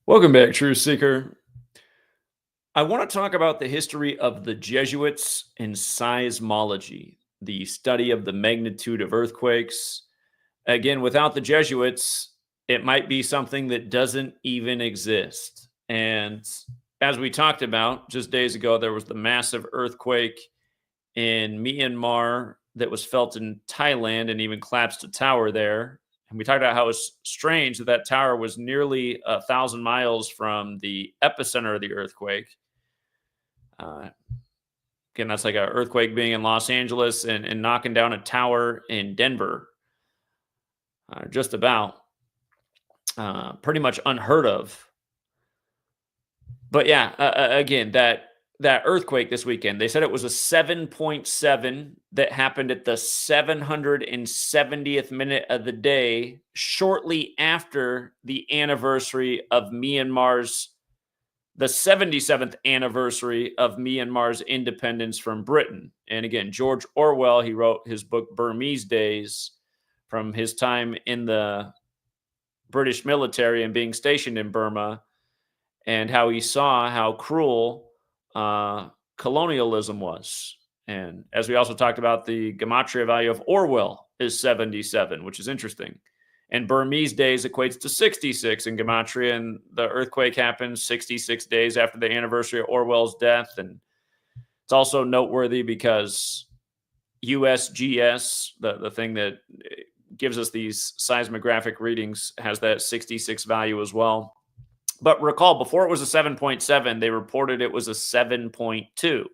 Welcome back, Truth Seeker. I want to talk about the history of the Jesuits in seismology, the study of the magnitude of earthquakes. Again, without the Jesuits, it might be something that doesn't even exist. And as we talked about just days ago, there was the massive earthquake in Myanmar that was felt in Thailand and even collapsed a tower there. And we talked about how it was strange that that tower was nearly 1,000 miles from the epicenter of the earthquake. Uh, Again, that's like an earthquake being in Los Angeles and knocking down a tower in Denver. Just about. Pretty much unheard of. But yeah, again, that earthquake this weekend, they said it was a 7.7 that happened at the 770th minute of the day, shortly after the anniversary of the 77th anniversary of Myanmar's independence from Britain. And again, George Orwell, he wrote his book Burmese Days from his time in the British military and being stationed in Burma, and how he saw how cruel colonialism was. And as we also talked about, the gematria value of Orwell is 77, which is interesting. And Burmese days equates to 66 in gematria, and the earthquake happened 66 days after the anniversary of Orwell's death. And it's also noteworthy because USGS, the thing that gives us these seismographic readings, has that 66 value as well. But recall, before it was a 7.7, they reported it was a 7.2.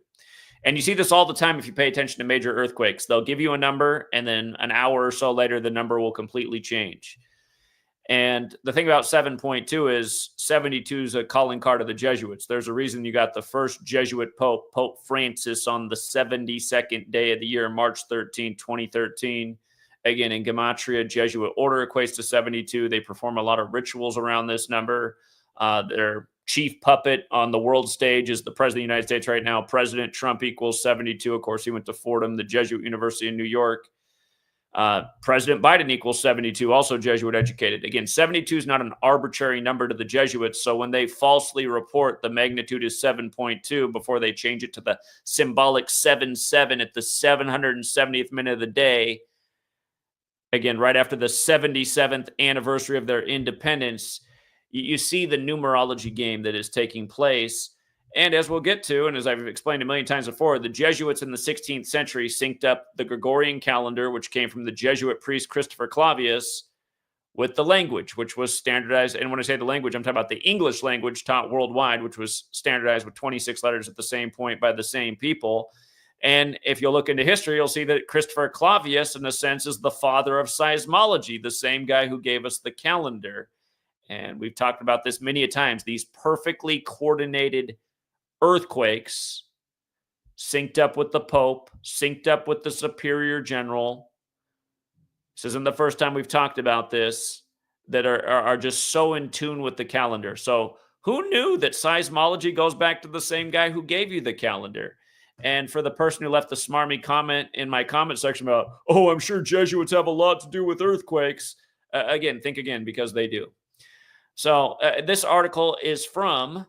And you see this all the time if you pay attention to major earthquakes. They'll give you a number, and then an hour or so later, the number will completely change. And the thing about 7.2 is 72 is a calling card of the Jesuits. There's a reason you got the first Jesuit Pope, Pope Francis, on the 72nd day of the year, March 13, 2013. Again, in Gematria, Jesuit order equates to 72. They perform a lot of rituals around this number. Their chief puppet on the world stage is the president of the United States right now. President Trump equals 72. Of course, he went to Fordham, the Jesuit University in New York. President Biden equals 72, also Jesuit educated. Again, 72 is not an arbitrary number to the Jesuits. So when they falsely report the magnitude is 7.2 before they change it to the symbolic 7.7 at the 770th minute of the day, again, right after the 77th anniversary of their independence, you see the numerology game that is taking place. And as we'll get to, and as I've explained a million times before, the Jesuits in the 16th century synced up the Gregorian calendar, which came from the Jesuit priest Christopher Clavius, with the language, which was standardized. And when I say the language, I'm talking about the English language taught worldwide, which was standardized with 26 letters at the same point by the same people. And if you look into history, you'll see that Christopher Clavius, in a sense, is the father of seismology, the same guy who gave us the calendar. And we've talked about this many a times. These perfectly coordinated earthquakes synced up with the Pope, synced up with the Superior General. This isn't the first time we've talked about this, that are just so in tune with the calendar. So who knew that seismology goes back to the same guy who gave you the calendar? And for the person who left the smarmy comment in my comment section about, oh, I'm sure Jesuits have a lot to do with earthquakes. Again, think again, because they do. So this article is from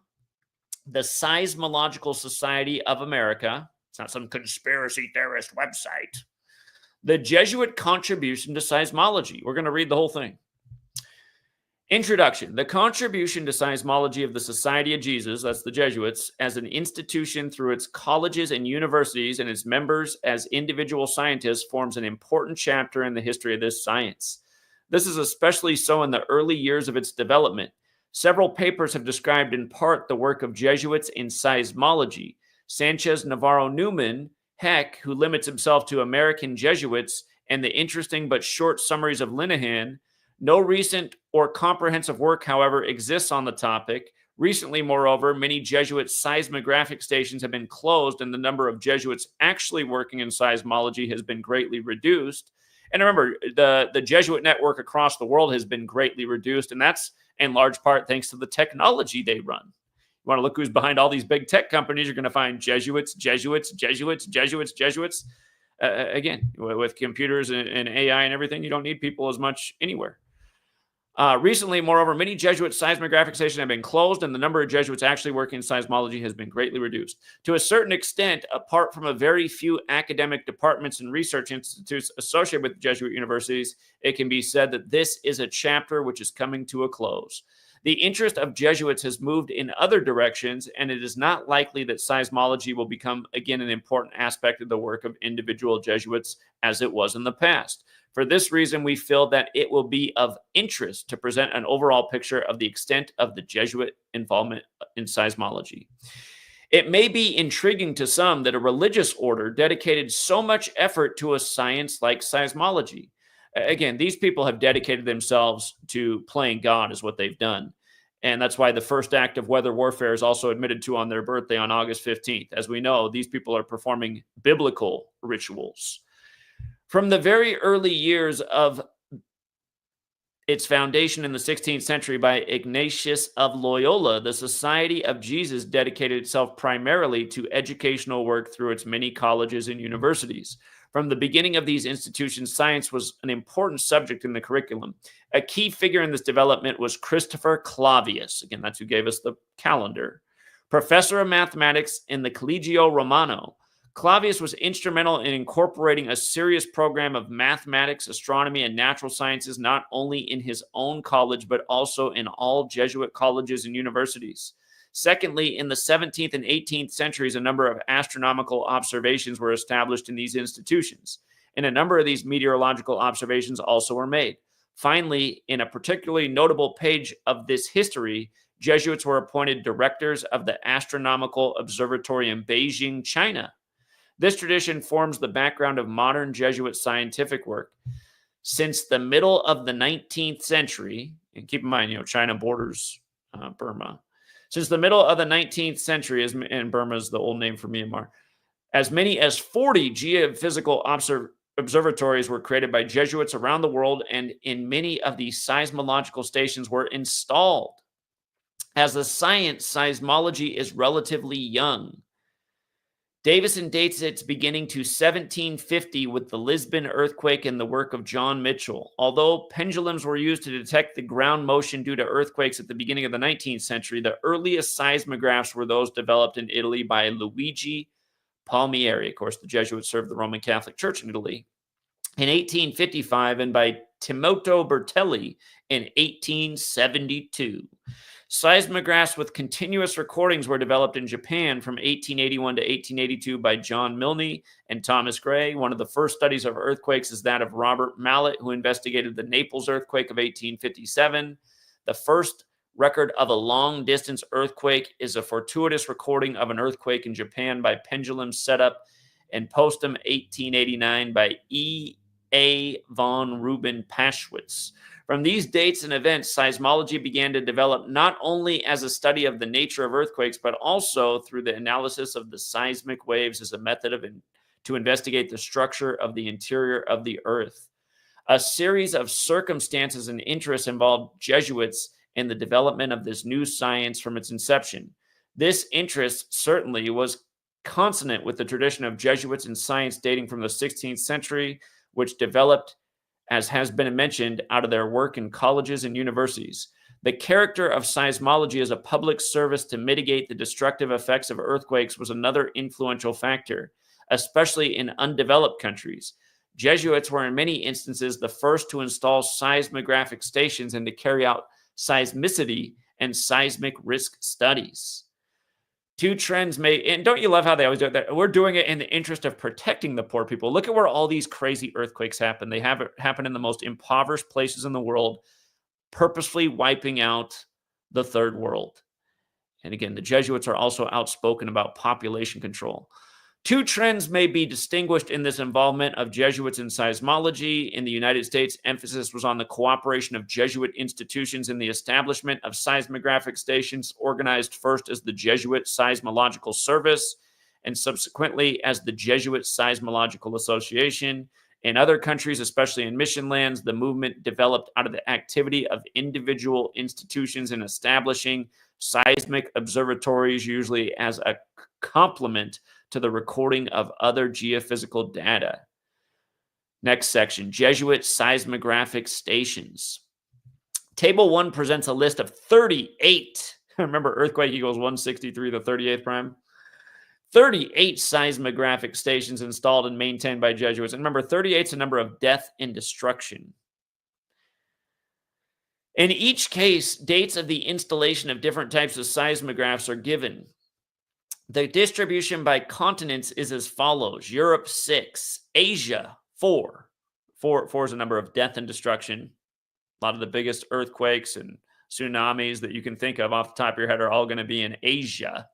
the Seismological Society of America. It's not some conspiracy theorist website. The Jesuit Contribution to Seismology. We're going to read the whole thing. Introduction. The contribution to seismology of the Society of Jesus, that's the Jesuits, as an institution through its colleges and universities and its members as individual scientists forms an important chapter in the history of this science. This is especially so in the early years of its development. Several papers have described in part the work of Jesuits in seismology. Sanchez Navarro Newman, Heck, who limits himself to American Jesuits, and the interesting but short summaries of Linehan. No recent or comprehensive work, however, exists on the topic. Recently, moreover, many Jesuit seismographic stations have been closed, and the number of Jesuits actually working in seismology has been greatly reduced. And remember, the Jesuit network across the world has been greatly reduced, and that's in large part thanks to the technology they run. You want to look who's behind all these big tech companies, you're going to find Jesuits. Again, with computers and AI and everything, you don't need people as much anywhere. Recently, moreover, many Jesuit seismographic stations have been closed, and the number of Jesuits actually working in seismology has been greatly reduced. To a certain extent, apart from a very few academic departments and research institutes associated with Jesuit universities, it can be said that this is a chapter which is coming to a close. The interest of Jesuits has moved in other directions, and it is not likely that seismology will become again an important aspect of the work of individual Jesuits as it was in the past. For this reason, we feel that it will be of interest to present an overall picture of the extent of the Jesuit involvement in seismology. It may be intriguing to some that a religious order dedicated so much effort to a science like seismology. Again, these people have dedicated themselves to playing God, is what they've done. And that's why the first act of weather warfare is also admitted to on their birthday on August 15th. As we know, these people are performing biblical rituals. From the very early years of its foundation in the 16th century by Ignatius of Loyola, the Society of Jesus dedicated itself primarily to educational work through its many colleges and universities. From the beginning of these institutions, science was an important subject in the curriculum. A key figure in this development was Christopher Clavius. Again, that's who gave us the calendar. Professor of mathematics in the Collegio Romano. Clavius was instrumental in incorporating a serious program of mathematics, astronomy, and natural sciences, not only in his own college, but also in all Jesuit colleges and universities. Secondly, in the 17th and 18th centuries, a number of astronomical observations were established in these institutions, and a number of these meteorological observations also were made. Finally, in a particularly notable page of this history, Jesuits were appointed directors of the Astronomical Observatory in Beijing, China. This tradition forms the background of modern Jesuit scientific work. Since the middle of the 19th century, and keep in mind, China borders Burma. Since the middle of the 19th century, and Burma is the old name for Myanmar, as many as 40 geophysical observatories were created by Jesuits around the world, and in many of these seismological stations were installed. As a science, seismology is relatively young. Davison dates its beginning to 1750 with the Lisbon earthquake and the work of John Mitchell. Although pendulums were used to detect the ground motion due to earthquakes at the beginning of the 19th century, the earliest seismographs were those developed in Italy by Luigi Palmieri. Of course, the Jesuits served the Roman Catholic Church in Italy in 1855, and by Timoteo Bertelli in 1872. Seismographs with continuous recordings were developed in Japan from 1881 to 1882 by John Milne and Thomas Gray. One of the first studies of earthquakes is that of Robert Mallet, who investigated the Naples earthquake of 1857. The first record of a long-distance earthquake is a fortuitous recording of an earthquake in Japan by pendulum setup and postum 1889 by E.A. von Ruben Paschwitz. From these dates and events, seismology began to develop not only as a study of the nature of earthquakes, but also through the analysis of the seismic waves as a method to investigate the structure of the interior of the earth. A series of circumstances and interests involved Jesuits in the development of this new science from its inception. This interest certainly was consonant with the tradition of Jesuits in science dating from the 16th century, which developed, as has been mentioned, out of their work in colleges and universities. The character of seismology as a public service to mitigate the destructive effects of earthquakes was another influential factor, especially in undeveloped countries. Jesuits were in many instances the first to install seismographic stations and to carry out seismicity and seismic risk studies. Two trends and don't you love how they always do that? We're doing it in the interest of protecting the poor people. Look at where all these crazy earthquakes happen. They have it happen in the most impoverished places in the world, purposefully wiping out the third world. And again, the Jesuits are also outspoken about population control. Two trends may be distinguished in this involvement of Jesuits in seismology. In the United States, emphasis was on the cooperation of Jesuit institutions in the establishment of seismographic stations, organized first as the Jesuit Seismological Service and subsequently as the Jesuit Seismological Association. In other countries, especially in mission lands, the movement developed out of the activity of individual institutions in establishing seismic observatories, usually as a complement to the recording of other geophysical data. Next section, Jesuit seismographic stations. Table 1 presents a list of 38. Remember, earthquake equals 163 to the 38th prime. 38 seismographic stations installed and maintained by Jesuits. And remember, 38 is the number of death and destruction. In each case, dates of the installation of different types of seismographs are given. The distribution by continents is as follows. Europe, 6. Asia, 4. 4 is the number of death and destruction. A lot of the biggest earthquakes and tsunamis that you can think of off the top of your head are all going to be in Asia.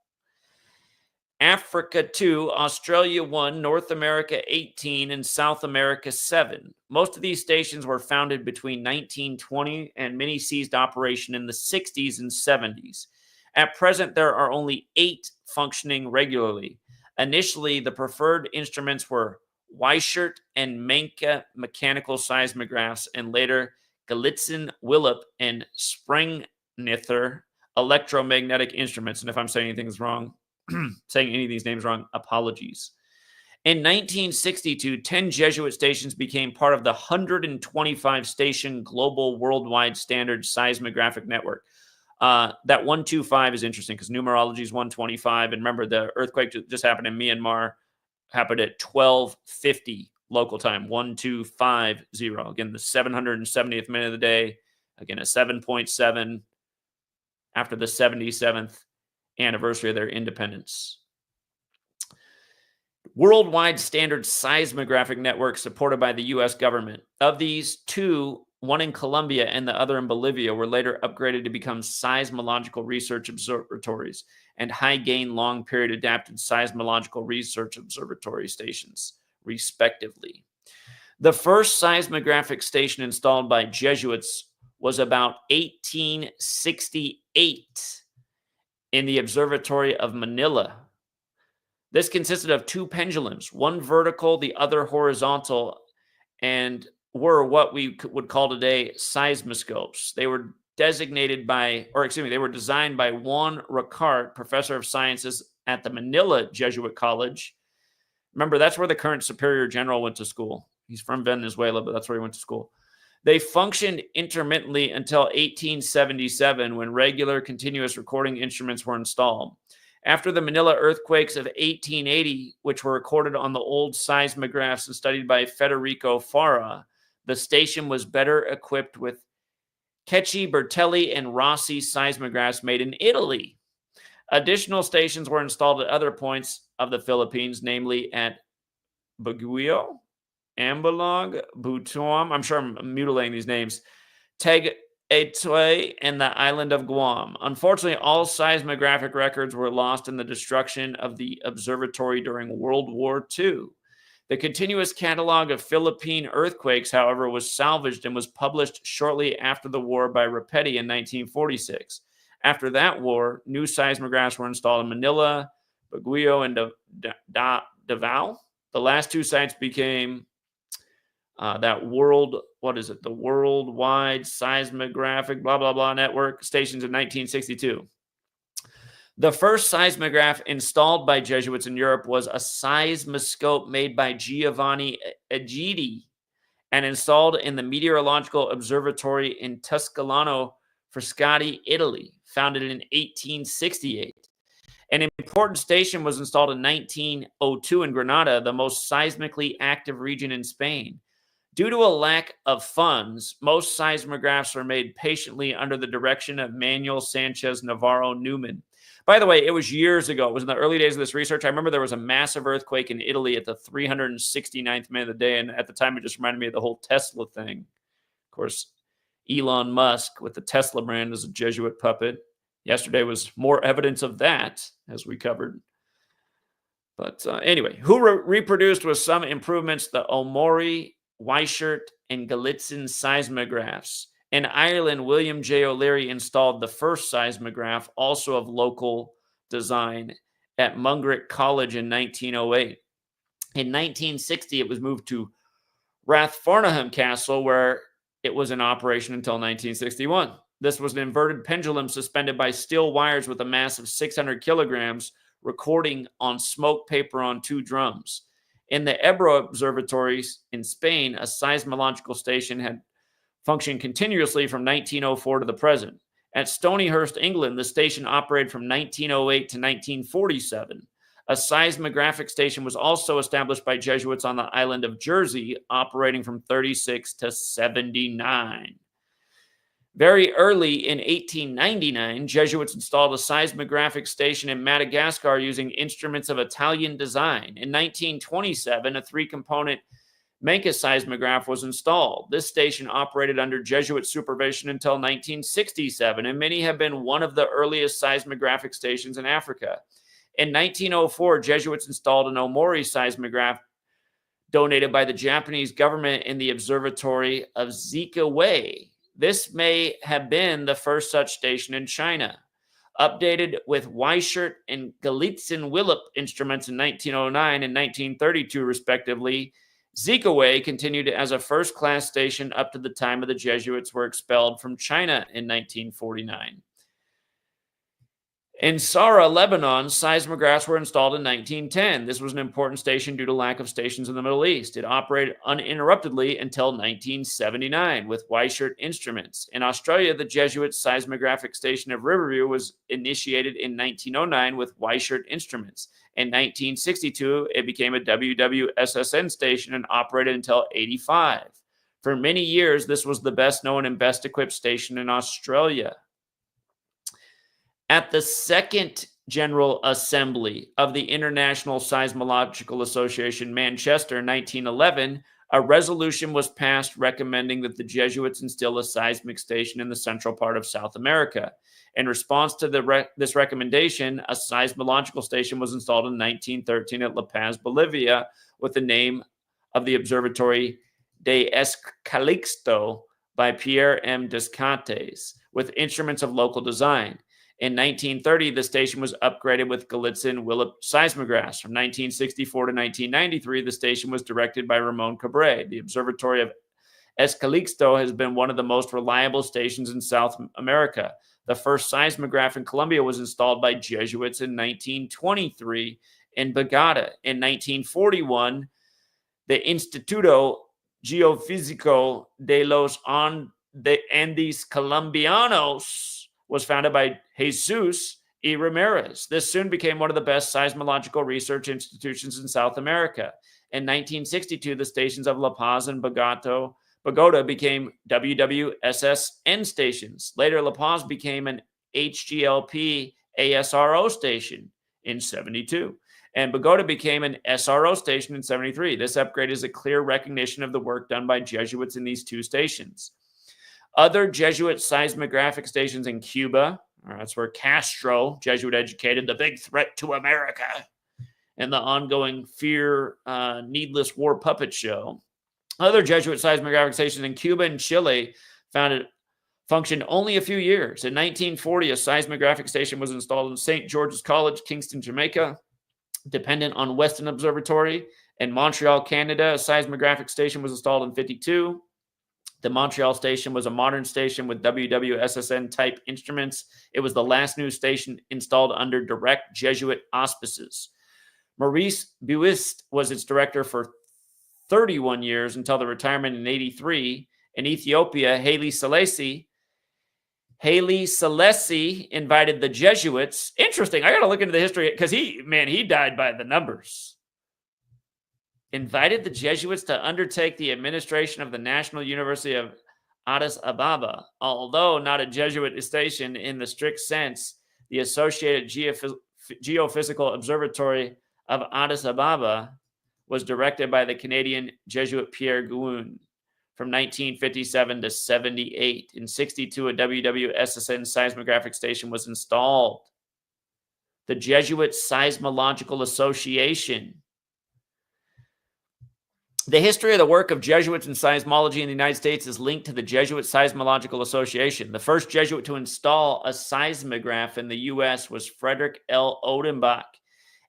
Africa, 2, Australia, 1, North America, 18, and South America, 7. Most of these stations were founded between 1920 and many ceased operation in the 60s and 70s. At present, there are only 8 functioning regularly. Initially, the preferred instruments were Weichert and Menke mechanical seismographs, and later Galitzin, Willip, and Sprengnither electromagnetic instruments. And if I'm saying anything wrong, saying any of these names wrong, apologies. In 1962, 10 Jesuit stations became part of the 125-station global worldwide standard seismographic network. That 125 is interesting because numerology is 125. And remember, the earthquake just happened in Myanmar, happened at 12:50 local time, 1250. Again, the 770th minute of the day. Again, at 7.7 after the 77th anniversary of their independence. Worldwide standard seismographic network supported by the U.S. government. Of these, 2, one in Colombia and the other in Bolivia, were later upgraded to become seismological research observatories and high-gain long-period adapted seismological research observatory stations, respectively. The first seismographic station installed by Jesuits was about 1868 in the Observatory of Manila. This consisted of 2 pendulums, one vertical, the other horizontal, and were what we would call today seismoscopes. They were designed by Juan Ricart, professor of sciences at the Manila Jesuit College. Remember, that's where the current superior general went to school. He's from Venezuela, but that's where he went to school. They functioned intermittently until 1877, when regular continuous recording instruments were installed. After the Manila earthquakes of 1880, which were recorded on the old seismographs and studied by Federico Fara, the station was better equipped with Cecchi, Bertelli, and Rossi seismographs made in Italy. Additional stations were installed at other points of the Philippines, namely at Baguio, Ambalog, Butuan, I'm sure I'm mutilating these names, Tagaytay, and the island of Guam. Unfortunately, all seismographic records were lost in the destruction of the observatory during World War II. The continuous catalog of Philippine earthquakes, however, was salvaged and was published shortly after the war by Rapetti in 1946. After that war, new seismographs were installed in Manila, Baguio, and Davao. The last 2 sites became the Worldwide Seismographic blah, blah, blah network stations in 1962. The first seismograph installed by Jesuits in Europe was a seismoscope made by Giovanni Egidi and installed in the Meteorological Observatory in Tuscolano, Frascati, Italy, founded in 1868. An important station was installed in 1902 in Granada, the most seismically active region in Spain. Due to a lack of funds, most seismographs were made patiently under the direction of Manuel Sanchez Navarro Newman. By the way, it was years ago. It was in the early days of this research. I remember there was a massive earthquake in Italy at the 369th minute of the day, and at the time it just reminded me of the whole Tesla thing. Of course, Elon Musk with the Tesla brand as a Jesuit puppet. Yesterday was more evidence of that, as we covered. But anyway, who reproduced with some improvements the Omori, Weichert, and Galitzin seismographs. In Ireland, William J. O'Leary installed the first seismograph, also of local design, at Mungrick College in 1908. In 1960, it was moved to Rathfarnham Castle, where it was in operation until 1961. This was an inverted pendulum suspended by steel wires with a mass of 600 kilograms, recording on smoke paper on 2 drums. In the Ebro observatories in Spain, a seismological station had functioned continuously from 1904 to the present. At Stonyhurst, England, the station operated from 1908 to 1947. A seismographic station was also established by Jesuits on the island of Jersey, operating from 36 to 79. Very early in 1899, Jesuits installed a seismographic station in Madagascar using instruments of Italian design. In 1927, a three-component Menke seismograph was installed. This station operated under Jesuit supervision until 1967, and many have been one of the earliest seismographic stations in Africa. In 1904, Jesuits installed an Omori seismograph donated by the Japanese government in the observatory of Zikaway. This may have been the first such station in China. Updated with Weichert and Galitzin-Willip instruments in 1909 and 1932, respectively, Zikaway continued as a first-class station up to the time of the Jesuits were expelled from China in 1949. In Sara, Lebanon, seismographs were installed in 1910. This was an important station due to lack of stations in the Middle East. It operated uninterruptedly until 1979 with Weichert instruments. In Australia, the Jesuit seismographic station of Riverview was initiated in 1909 with Weichert instruments. In 1962, it became a WWSSN station and operated until 85. For many years, this was the best known and best equipped station in Australia. At the Second General Assembly of the International Seismological Association, Manchester, 1911, a resolution was passed recommending that the Jesuits instill a seismic station in the central part of South America. In response to this recommendation, a seismological station was installed in 1913 at La Paz, Bolivia, with the name of the Observatory de Calixto by Pierre M. Descartes, with instruments of local design. In 1930, the station was upgraded with Galitzin-Willip seismographs. From 1964 to 1993, the station was directed by Ramon Cabré. The Observatory of Calixto has been one of the most reliable stations in South America. The first seismograph in Colombia was installed by Jesuits in 1923 in Bogotá. In 1941, the Instituto Geofísico de los Andes Colombianos was founded by Jesus y Ramirez. This soon became one of the best seismological research institutions in South America. In 1962, the stations of La Paz and Bogotá became WWSSN stations. Later, La Paz became an HGLP ASRO station in 72, and Bogotá became an SRO station in 73. This upgrade is a clear recognition of the work done by Jesuits in these two stations. Other Jesuit seismographic stations in Cuba, that's where Castro, Jesuit educated, the big threat to America, and the ongoing fear, needless war puppet show. Other Jesuit seismographic stations in Cuba and Chile functioned only a few years. In 1940, a seismographic station was installed in St. George's College, Kingston, Jamaica, dependent on Weston Observatory. In Montreal, Canada, a seismographic station was installed in 1952. The Montreal station was a modern station with WWSSN type instruments. It was the last new station installed under direct Jesuit auspices. Maurice Buist was its director for 31 years until the retirement in 1983. In Ethiopia, Haile Selassie invited the Jesuits. Interesting. I got to look into the history because he died by the numbers. Invited the Jesuits to undertake the administration of the National University of Addis Ababa. Although not a Jesuit station in the strict sense, the Associated Geophysical Observatory of Addis Ababa was directed by the Canadian Jesuit Pierre Gouin from 1957 to 78. In 62, a WWSSN seismographic station was installed. The Jesuit Seismological Association. The history of the work of Jesuits in seismology in the United States is linked to the Jesuit Seismological Association. The first Jesuit to install a seismograph in the U.S. was Frederick L. Odenbach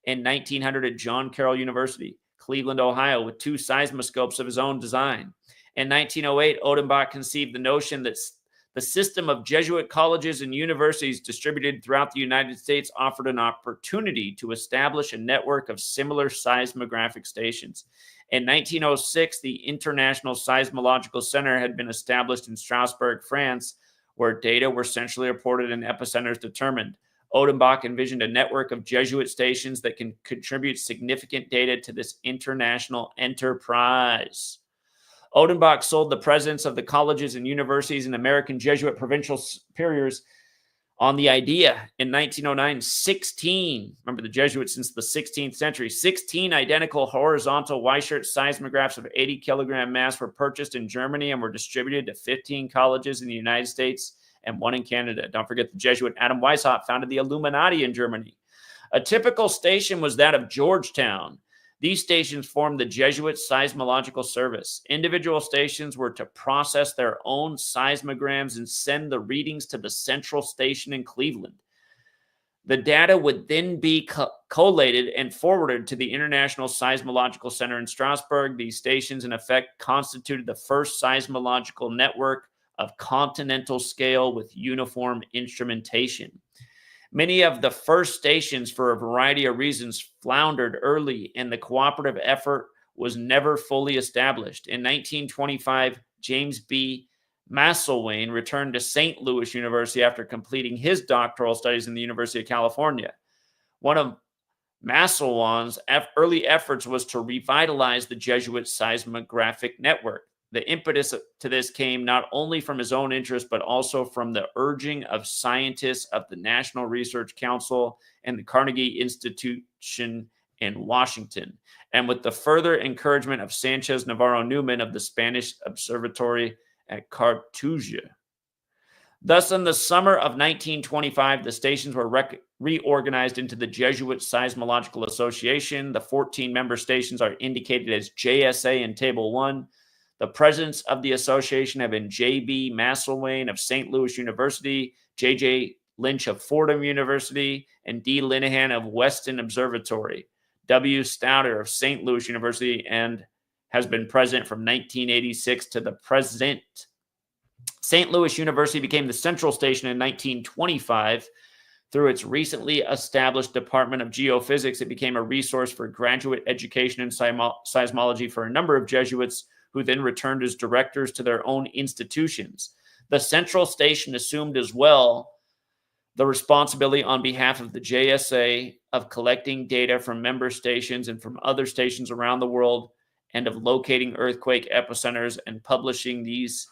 in 1900 at John Carroll University, Cleveland, Ohio, with 2 seismoscopes of his own design. In 1908, Odenbach conceived the notion that the system of Jesuit colleges and universities distributed throughout the United States offered an opportunity to establish a network of similar seismographic stations. In 1906, the International Seismological Center had been established in Strasbourg, France, where data were centrally reported and epicenters determined. Odenbach envisioned a network of Jesuit stations that can contribute significant data to this international enterprise. Odenbach sold the presidents of the colleges and universities and American Jesuit provincial superiors on the idea. In 1909, 16, remember the Jesuits since the 16th century, 16 identical horizontal Weishart seismographs of 80 kilogram mass were purchased in Germany and were distributed to 15 colleges in the United States and one in Canada. Don't forget the Jesuit Adam Weishaupt founded the Illuminati in Germany. A typical station was that of Georgetown. These stations formed the Jesuit Seismological Service. Individual stations were to process their own seismograms and send the readings to the central station in Cleveland. The data would then be collated and forwarded to the International Seismological Center in Strasbourg. These stations, in effect, constituted the first seismological network of continental scale with uniform instrumentation. Many of the first stations, for a variety of reasons, floundered early, and the cooperative effort was never fully established. In 1925, James B. Masselwain returned to St. Louis University after completing his doctoral studies in the University of California. One of Masselwain's early efforts was to revitalize the Jesuit seismographic network. The impetus to this came not only from his own interest, but also from the urging of scientists of the National Research Council and the Carnegie Institution in Washington, and with the further encouragement of Sanchez Navarro Newman of the Spanish Observatory at Cartuja. Thus, in the summer of 1925, the stations were reorganized into the Jesuit Seismological Association. The 14 member stations are indicated as JSA in Table 1. The presidents of the association have been J.B. Masselwain of St. Louis University, J.J. Lynch of Fordham University, and D. Linehan of Weston Observatory. W. Stouter of St. Louis University and has been president from 1986 to the present. St. Louis University became the central station in 1925. Through its recently established Department of Geophysics, it became a resource for graduate education in seismology for a number of Jesuits who then returned as directors to their own institutions. The central station assumed as well the responsibility on behalf of the JSA of collecting data from member stations and from other stations around the world and of locating earthquake epicenters and publishing these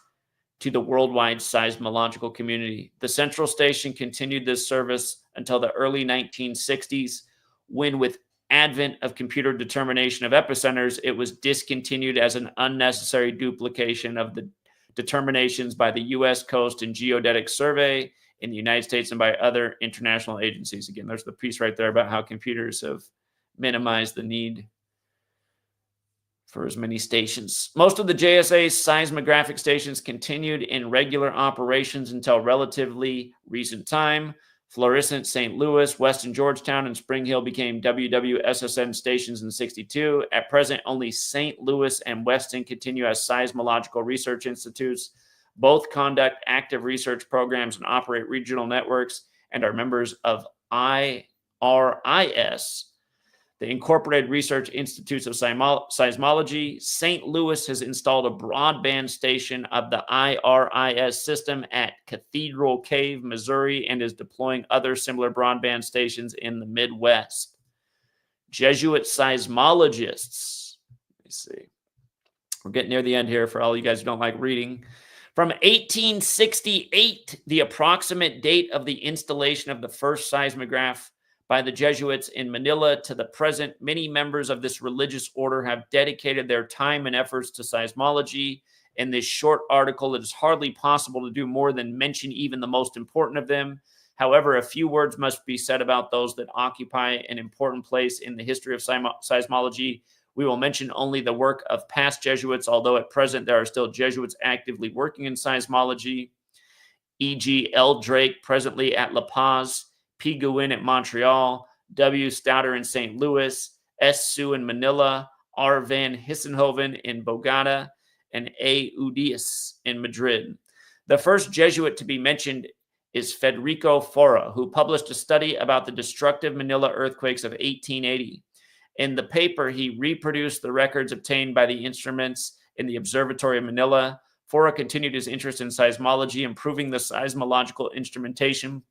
to the worldwide seismological community. The central station continued this service until the early 1960s, when with advent of computer determination of epicenters, it was discontinued as an unnecessary duplication of the determinations by the U.S. Coast and Geodetic Survey in the United States and by other international agencies. Again, there's the piece right there about how computers have minimized the need for as many stations. Most of the JSA seismographic stations continued in regular operations until relatively recent time. Florissant, St. Louis, Weston, Georgetown, and Spring Hill became WWSSN stations in 1962. At present, only St. Louis and Weston continue as seismological research institutes. Both conduct active research programs and operate regional networks and are members of IRIS, the Incorporated Research Institutes of Seismology. St. Louis has installed a broadband station of the IRIS system at Cathedral Cave, Missouri, and is deploying other similar broadband stations in the Midwest. Jesuit seismologists. Let me see. We're getting near the end here for all you guys who don't like reading. From 1868, the approximate date of the installation of the first seismograph by the Jesuits in Manila to the present, many members of this religious order have dedicated their time and efforts to seismology. In this short article, it is hardly possible to do more than mention even the most important of them. However, a few words must be said about those that occupy an important place in the history of seismology. We will mention only the work of past Jesuits, although at present there are still Jesuits actively working in seismology, e.g. L. Drake, presently at La Paz, P. Guin at Montreal, W. Stouter in St. Louis, S. Sue in Manila, R. Van Hissenhoven in Bogota, and A. Udias in Madrid. The first Jesuit to be mentioned is Federico Fora, who published a study about the destructive Manila earthquakes of 1880. In the paper, he reproduced the records obtained by the instruments in the Observatory of Manila. Fora continued his interest in seismology, improving the seismological instrumentation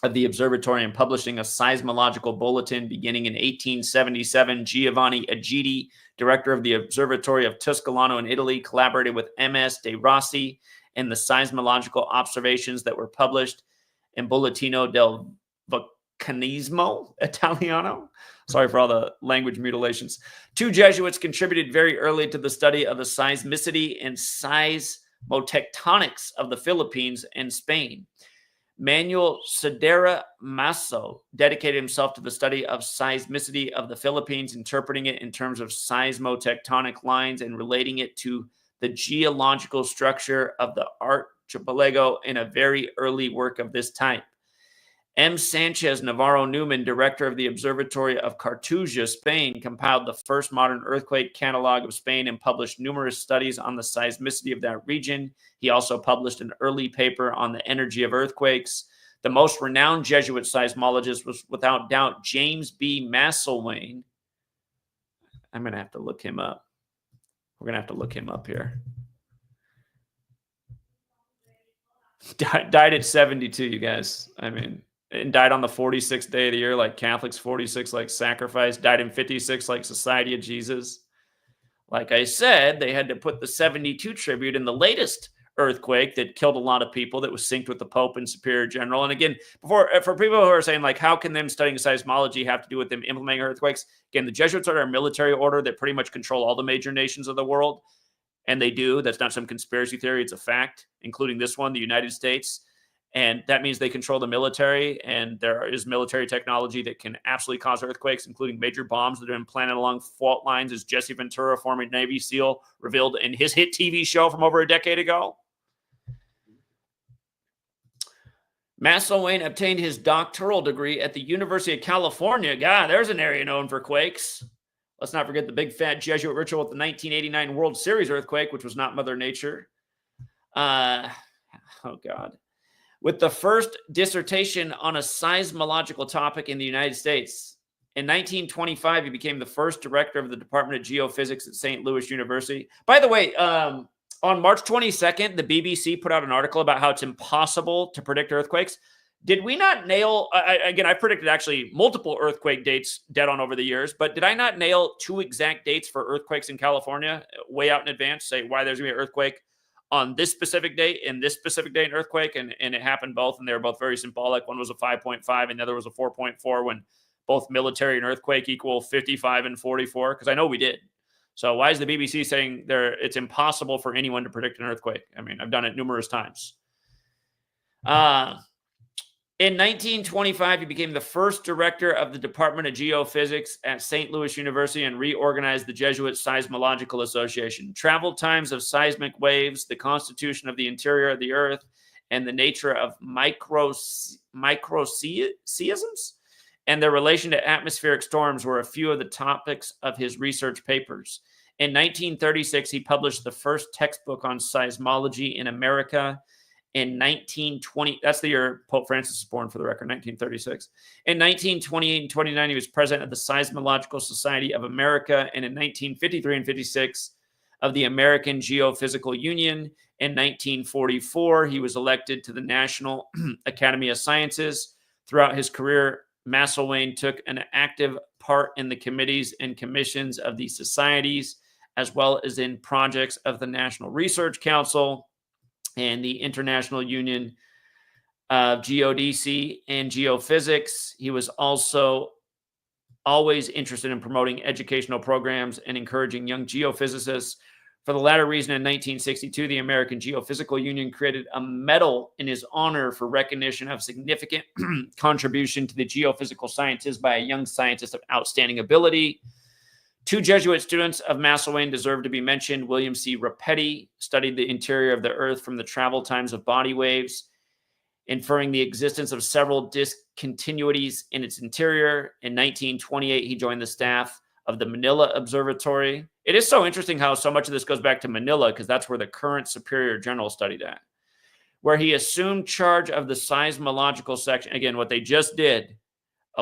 of the observatory and publishing a seismological bulletin beginning in 1877. Giovanni Agiti, director of the Observatory of Tuscolano in Italy, collaborated with M.S. de Rossi in the seismological observations that were published in Bollettino del Vulcanismo Italiano. Sorry for all the language mutilations. Two Jesuits contributed very early to the study of the seismicity and seismotectonics of the Philippines and Spain. Manuel Cedera Masso dedicated himself to the study of seismicity of the Philippines, interpreting it in terms of seismotectonic lines and relating it to the geological structure of the archipelago in a very early work of this type. M. Sanchez Navarro Newman, director of the Observatory of Cartuja, Spain, compiled the first modern earthquake catalog of Spain and published numerous studies on the seismicity of that region. He also published an early paper on the energy of earthquakes. The most renowned Jesuit seismologist was, without doubt, James B. Masselwain. I'm going to have to look him up. We're going to have to look him up here. Died at 72, you guys. I mean, and died on the 46th day of the year, like Catholics, 46 like sacrifice. Died in 56 like Society of Jesus. Like I said, they had to put the 72 tribute in the latest earthquake that killed a lot of people, that was synced with the Pope and Superior General. And again, for people who are saying, like, how can them studying seismology have to do with them implementing earthquakes? Again, the Jesuits are a military order that pretty much control all the major nations of the world. And they do. That's not some conspiracy theory. It's a fact, including this one, the United States. And that means they control the military, and there is military technology that can absolutely cause earthquakes, including major bombs that have been planted along fault lines, as Jesse Ventura, former Navy SEAL, revealed in his hit TV show from over a decade ago. Masselwain obtained his doctoral degree at the University of California. God, there's an area known for quakes. Let's not forget the big fat Jesuit ritual with the 1989 World Series earthquake, which was not Mother Nature. Oh, God. With the first dissertation on a seismological topic in the United States. In 1925, he became the first director of the Department of Geophysics at St. Louis University. By the way, on March 22nd, the BBC put out an article about how it's impossible to predict earthquakes. Did we not nail, again, I predicted actually multiple earthquake dates dead on over the years, but did I not nail two exact dates for earthquakes in California way out in advance, say why there's going to be an earthquake on this specific date and this specific date in earthquake, and it happened both, and they were both very symbolic. One was a 5.5 and the other was a 4.4, when both military and earthquake equal 55 and 44, because I know we did. So why is the BBC saying it's impossible for anyone to predict an earthquake? I mean, I've done it numerous times. In 1925, he became the first director of the Department of Geophysics at St. Louis University and reorganized the Jesuit Seismological Association. Travel times of seismic waves, the constitution of the interior of the earth, and the nature of microseisms and their relation to atmospheric storms were a few of the topics of his research papers. In 1936, he published the first textbook on seismology in America. In 1920, that's the year Pope Francis was born, for the record, 1936. In 1928 and 29, he was president of the Seismological Society of America, and in 1953 and 56 of the American Geophysical Union. In 1944, he was elected to the National Academy of Sciences. Throughout his career, Masselwain took an active part in the committees and commissions of these societies, as well as in projects of the National Research Council and the International Union of Geodesy and Geophysics. He was also always interested in promoting educational programs and encouraging young geophysicists. For the latter reason, in 1962, the American Geophysical Union created a medal in his honor for recognition of significant contribution to the geophysical sciences by a young scientist of outstanding ability. Two Jesuit students of Masselwain deserve to be mentioned. William C. Rapetti studied the interior of the earth from the travel times of body waves, inferring the existence of several discontinuities in its interior. In 1928, he joined the staff of the Manila Observatory. It is so interesting how so much of this goes back to Manila, because that's where the current Superior General studied at, where he assumed charge of the seismological section. Again, what they just did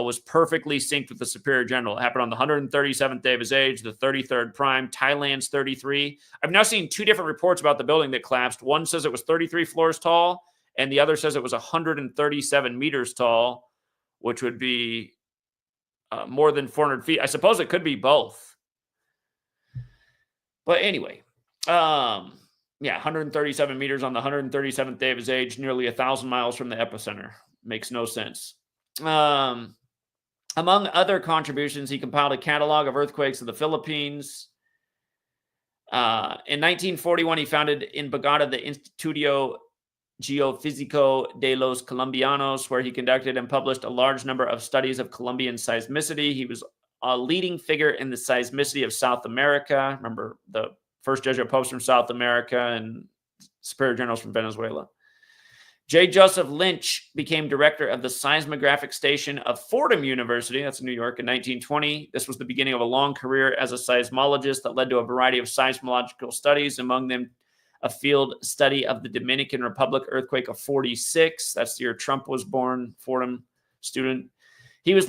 was perfectly synced with the superior general. It happened on the 137th day of his age, the 33rd prime, Thailand's 33. I've now seen two different reports about the building that collapsed. One says it was 33 floors tall, and the other says it was 137 meters tall, which would be more than 400 feet. I suppose it could be both. But anyway, yeah, 137 meters on the 137th day of his age, nearly 1,000 miles from the epicenter. Makes no sense. Among other contributions, he compiled a catalog of earthquakes in the Philippines. In 1941, he founded in Bogota the Instituto Geofísico de los Colombianos, where he conducted and published a large number of studies of Colombian seismicity. He was a leading figure in the seismicity of South America. Remember, the first Jesuit popes from South America and superior generals from Venezuela. J. Joseph Lynch became director of the seismographic station of Fordham University, that's in New York, in 1920. This was the beginning of a long career as a seismologist that led to a variety of seismological studies, among them a field study of the Dominican Republic earthquake of 46. That's the year Trump was born, Fordham student. He has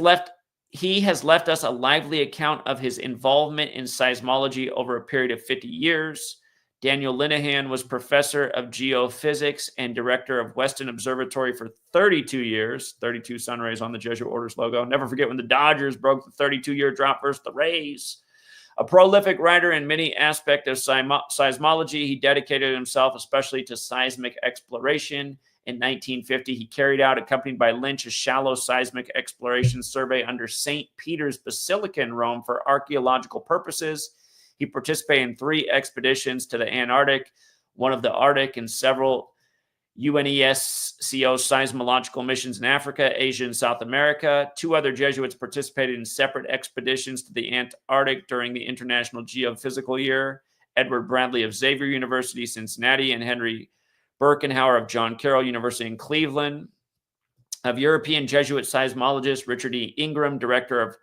left us a lively account of his involvement in seismology over a period of 50 years. Daniel Linehan was professor of geophysics and director of Weston Observatory for 32 years, 32 sun rays on the Jesuit Order's logo. Never forget when the Dodgers broke the 32-year drought versus the Rays. A prolific writer in many aspects of seismology, he dedicated himself especially to seismic exploration. In 1950, he carried out, accompanied by Lynch, a shallow seismic exploration survey under St. Peter's Basilica in Rome for archaeological purposes. He participated in 3 expeditions to the Antarctic, one of the Arctic, and several UNESCO seismological missions in Africa, Asia, and South America. 2 other Jesuits participated in separate expeditions to the Antarctic during the International Geophysical Year. Edward Bradley of Xavier University, Cincinnati, and Henry Birkenhauer of John Carroll University in Cleveland. Of European Jesuit seismologist Richard E. Ingram, director of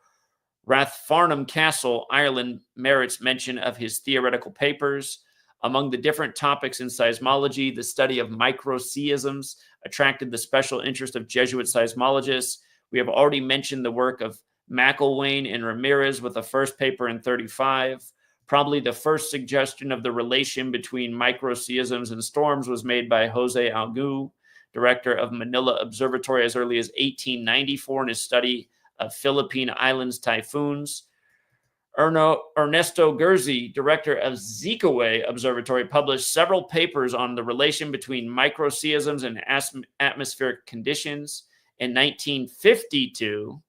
Rathfarnham Castle, Ireland, merits mention of his theoretical papers. Among the different topics in seismology, the study of microseisms attracted the special interest of Jesuit seismologists. We have already mentioned the work of McIlwain and Ramirez with the first paper in 1935. Probably the first suggestion of the relation between microseisms and storms was made by Jose Agu, director of Manila Observatory, as early as 1894 in his study of Philippine Islands typhoons. Ernesto Gurzi, director of Zikaway Observatory, published several papers on the relation between microseisms and atmospheric conditions. In 1952,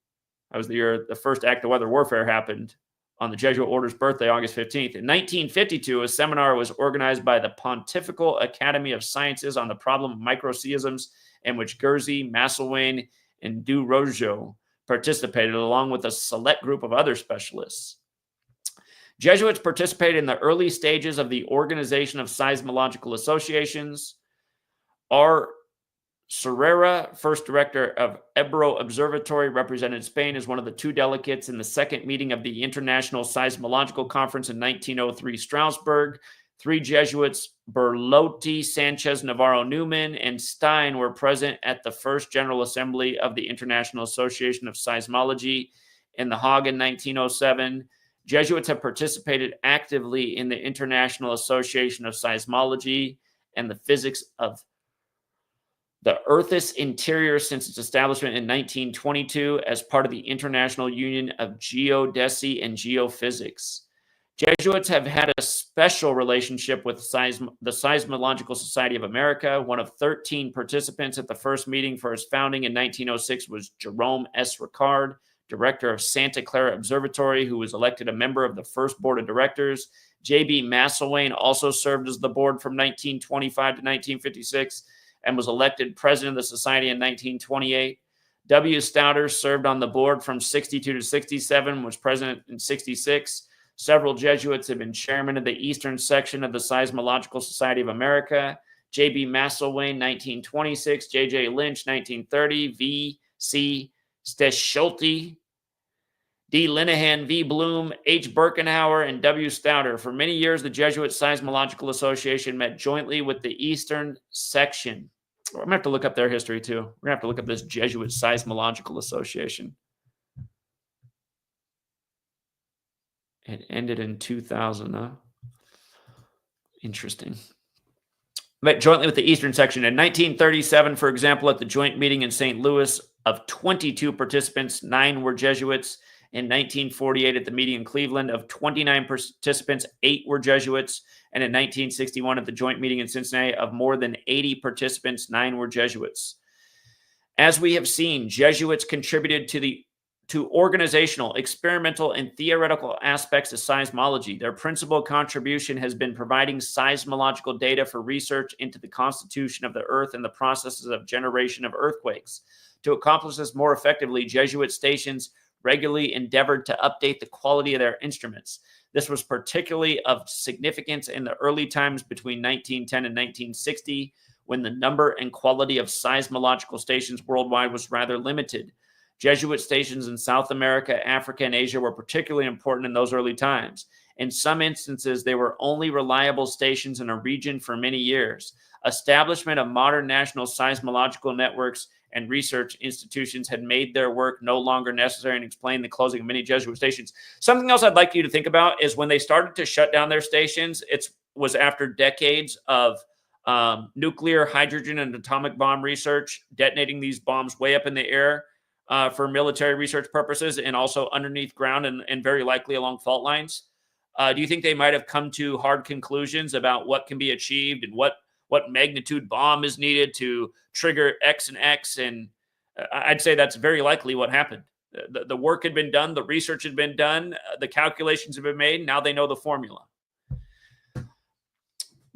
that was the year the first act of weather warfare happened, on the Jesuit Order's birthday, August 15th. In 1952, a seminar was organized by the Pontifical Academy of Sciences on the problem of microseisms, in which Gurzi, Masselwain, and Du Rojo participated, along with a select group of other specialists. Jesuits participated in the early stages of the organization of seismological associations. R. Serrera, first director of Ebro Observatory, represented Spain as one of the 2 delegates in the second meeting of the International Seismological Conference in 1903 Strasbourg. 3 Jesuits, Berlotti, Sanchez, Navarro, Newman, and Stein, were present at the first General Assembly of the International Association of Seismology in The Hague in 1907. Jesuits have participated actively in the International Association of Seismology and the Physics of the Earth's Interior since its establishment in 1922 as part of the International Union of Geodesy and Geophysics. Jesuits have had a special relationship with the Seismological Society of America. One of 13 participants at the first meeting for its founding in 1906 was Jerome S. Ricard, director of Santa Clara Observatory, who was elected a member of the first board of directors. J.B. Masselwain also served as the board from 1925 to 1956 and was elected president of the society in 1928. W. Stouter served on the board from 62 to 67, was president in 66. Several Jesuits have been chairman of the Eastern section of the Seismological Society of America. J.B. Masselwain, 1926. J.J. Lynch, 1930. V. C. Steschulte, D. Linehan, V. Bloom, H. Birkenhauer, and W. Stouter. For many years, the Jesuit Seismological Association met jointly with the Eastern section. I'm going to have to look up their history, too. We're going to have to look up this Jesuit Seismological Association. It ended in 2000, huh? Interesting. Met jointly with the Eastern Section. In 1937, for example, at the joint meeting in St. Louis, of 22 participants, 9 were Jesuits. In 1948, at the meeting in Cleveland, of 29 participants, 8 were Jesuits. And in 1961, at the joint meeting in Cincinnati, of more than 80 participants, 9 were Jesuits. As we have seen, Jesuits contributed to organizational, experimental, and theoretical aspects of seismology. Their principal contribution has been providing seismological data for research into the constitution of the earth and the processes of generation of earthquakes. To accomplish this more effectively, Jesuit stations regularly endeavored to update the quality of their instruments. This was particularly of significance in the early times between 1910 and 1960, when the number and quality of seismological stations worldwide was rather limited. Jesuit stations in South America, Africa, and Asia were particularly important in those early times. In some instances, they were only reliable stations in a region for many years. Establishment of modern national seismological networks and research institutions had made their work no longer necessary and explained the closing of many Jesuit stations. Something else I'd like you to think about is when they started to shut down their stations, it was after decades of nuclear, hydrogen, and atomic bomb research, detonating these bombs way up in the air for military research purposes, and also underneath ground and very likely along fault lines. Do you think they might have come to hard conclusions about what can be achieved and what magnitude bomb is needed to trigger X and X? And I'd say that's very likely what happened. The work had been done, the research had been done, the calculations have been made. Now they know the formula.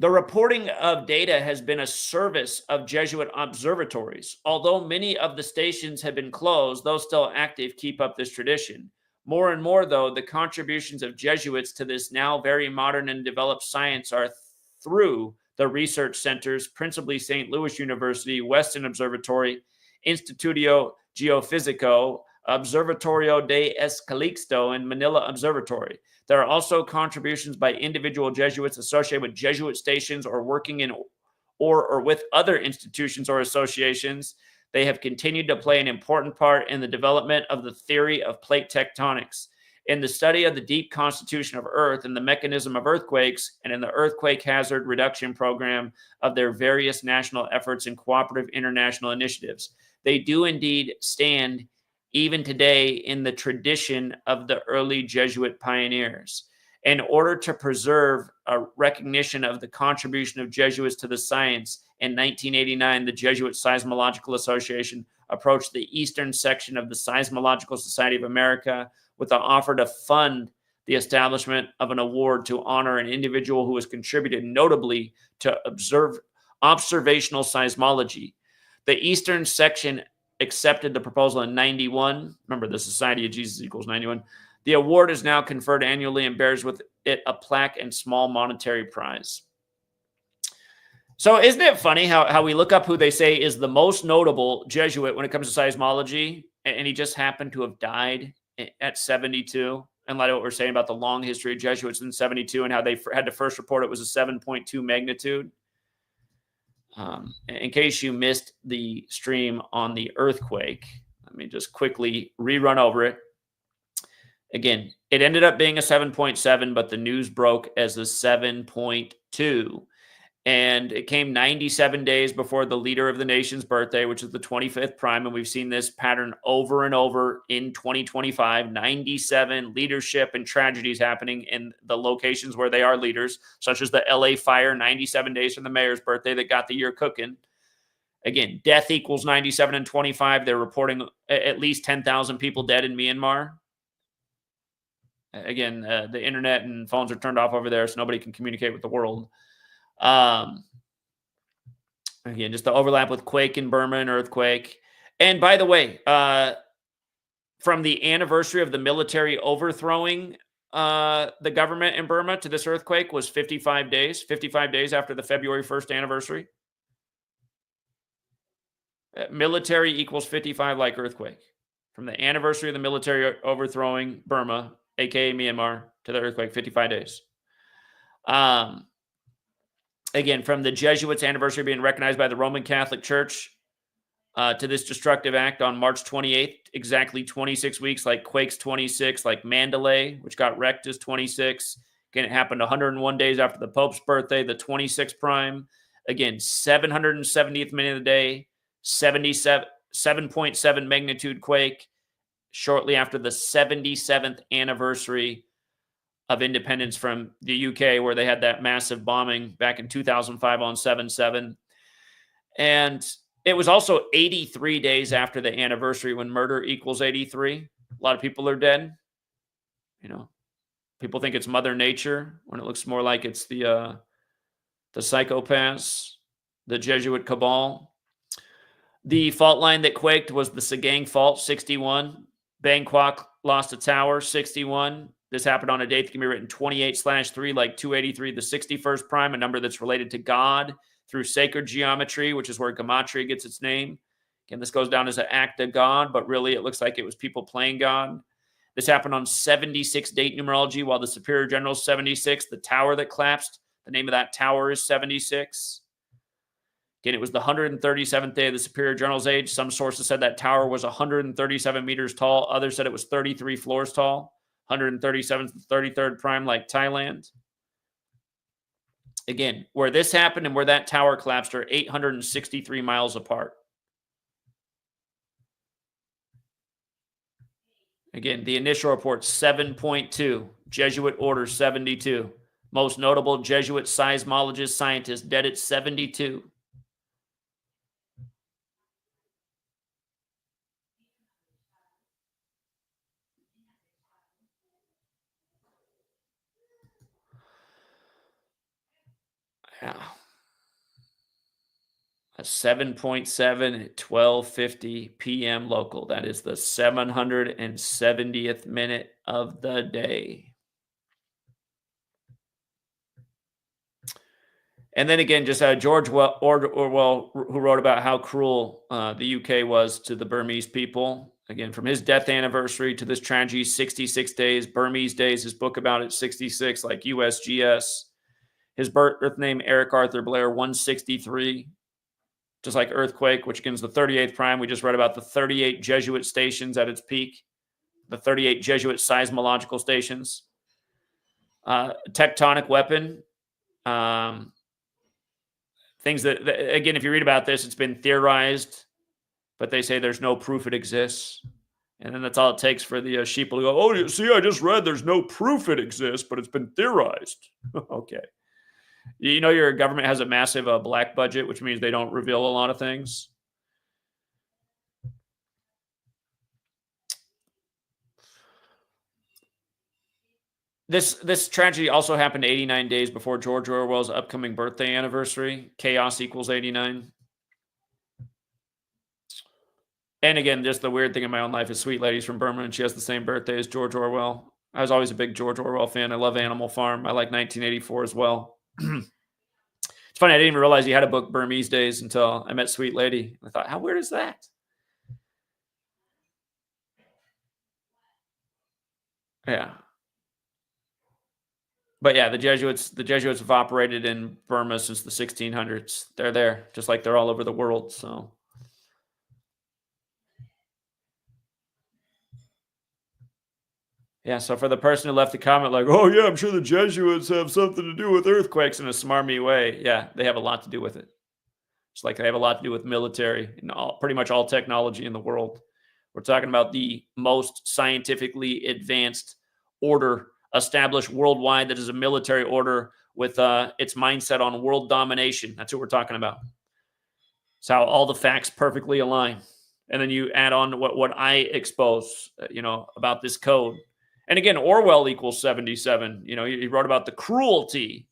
The reporting of data has been a service of Jesuit observatories. Although many of the stations have been closed, those still active keep up this tradition. More and more, though, the contributions of Jesuits to this now very modern and developed science are through the research centers, principally St. Louis University, Weston Observatory, Instituto Geofísico, Observatorio de Calixto, and Manila Observatory. There are also contributions by individual Jesuits associated with Jesuit stations or working in or with other institutions or associations. They have continued to play an important part in the development of the theory of plate tectonics, in the study of the deep constitution of Earth and the mechanism of earthquakes, and in the earthquake hazard reduction program of their various national efforts and cooperative international initiatives. They do indeed stand even today in the tradition of the early Jesuit pioneers. In order to preserve a recognition of the contribution of Jesuits to the science, in 1989, the Jesuit Seismological Association approached the Eastern section of the Seismological Society of America with an offer to fund the establishment of an award to honor an individual who has contributed notably to observational seismology. The Eastern section accepted the proposal in 91. Remember, the Society of Jesus equals 91. The award is now conferred annually and bears with it a plaque and small monetary prize. So isn't it funny how we look up who they say is the most notable Jesuit when it comes to seismology, and he just happened to have died at 72? And a lot of what we're saying about the long history of Jesuits in 72 and how they had to first report it was a 7.2 magnitude. In case you missed the stream on the earthquake, let me just quickly rerun over it. Again, it ended up being a 7.7, but the news broke as a 7.2. And it came 97 days before the leader of the nation's birthday, which is the 25th prime. And we've seen this pattern over and over in 2025. 97 leadership and tragedies happening in the locations where they are leaders, such as the LA fire, 97 days from the mayor's birthday that got the year cooking. Again, death equals 97 and 25. They're reporting at least 10,000 people dead in Myanmar. Again, the internet and phones are turned off over there, so nobody can communicate with the world. Again, just the overlap with quake in Burma and earthquake. And by the way, from the anniversary of the military overthrowing the government in Burma to this earthquake was 55 days. 55 days after the February 1st anniversary. Military equals 55 like earthquake. From the anniversary of the military overthrowing Burma, aka Myanmar, to the earthquake, 55 days. Again, from the Jesuits' anniversary being recognized by the Roman Catholic Church to this destructive act on March 28th, exactly 26 weeks, like Quake's 26, like Mandalay, which got wrecked, is 26. Again, it happened 101 days after the Pope's birthday, the 26th prime. Again, 770th minute of the day, 7.7 magnitude quake, shortly after the 77th anniversary of independence from the UK, where they had that massive bombing back in 2005 on 7/7. And it was also 83 days after the anniversary when murder equals 83. A lot of people are dead. You know, people think it's Mother Nature when it looks more like it's the psychopaths, the Jesuit cabal. The fault line that quaked was the Sagang Fault, 61. Bangkok lost a tower, 61. This happened on a date that can be written 28/3, like 283, the 61st prime, a number that's related to God through sacred geometry, which is where Gematria gets its name. Again, this goes down as an act of God, but really it looks like it was people playing God. This happened on 76 date numerology, while the Superior General is 76. The tower that collapsed, the name of that tower is 76. Again, it was the 137th day of the Superior General's age. Some sources said that tower was 137 meters tall. Others said it was 33 floors tall. 137th to 33rd prime, like Thailand. Again, where this happened and where that tower collapsed are 863 miles apart. Again, the initial report, 7.2. Jesuit Order 72. Most notable Jesuit seismologist scientist dead at 72. Yeah. A 7.7 at 12:50 p.m. local. That is the 770th minute of the day. And then again, just George Orwell, who wrote about how cruel the UK was to the Burmese people. Again, from his death anniversary to this tragedy, 66 days. Burmese Days, his book about it, 66, like USGS. His birth name, Eric Arthur Blair, 163. Just like Earthquake, which again is the 38th prime. We just read about the 38 Jesuit stations at its peak, the 38 Jesuit seismological stations. Tectonic weapon. Things that, again, if you read about this, it's been theorized, but they say there's no proof it exists. And then that's all it takes for the sheeple to go, oh, see, I just read there's no proof it exists, but it's been theorized. Okay. You know, your government has a massive black budget, which means they don't reveal a lot of things. This tragedy also happened 89 days before George Orwell's upcoming birthday anniversary. Chaos equals 89. And again, just the weird thing in my own life is Sweet Lady's from Burma, and she has the same birthday as George Orwell. I was always a big George Orwell fan. I love Animal Farm. I like 1984 as well. It's funny, I didn't even realize he had a book, Burmese Days, until I met Sweet Lady. I thought, how weird is that? Yeah. But yeah, the Jesuits have operated in Burma since the 1600s. They're there, just like they're all over the world. So yeah, so for the person who left the comment like, oh yeah, I'm sure the Jesuits have something to do with earthquakes in a smarmy way. Yeah, they have a lot to do with it. Just like they have a lot to do with military and pretty much all technology in the world. We're talking about the most scientifically advanced order established worldwide that is a military order with its mindset on world domination. That's what we're talking about. It's how all the facts perfectly align. And then you add on what I expose, about this code. And again, Orwell equals 77. He wrote about the cruelty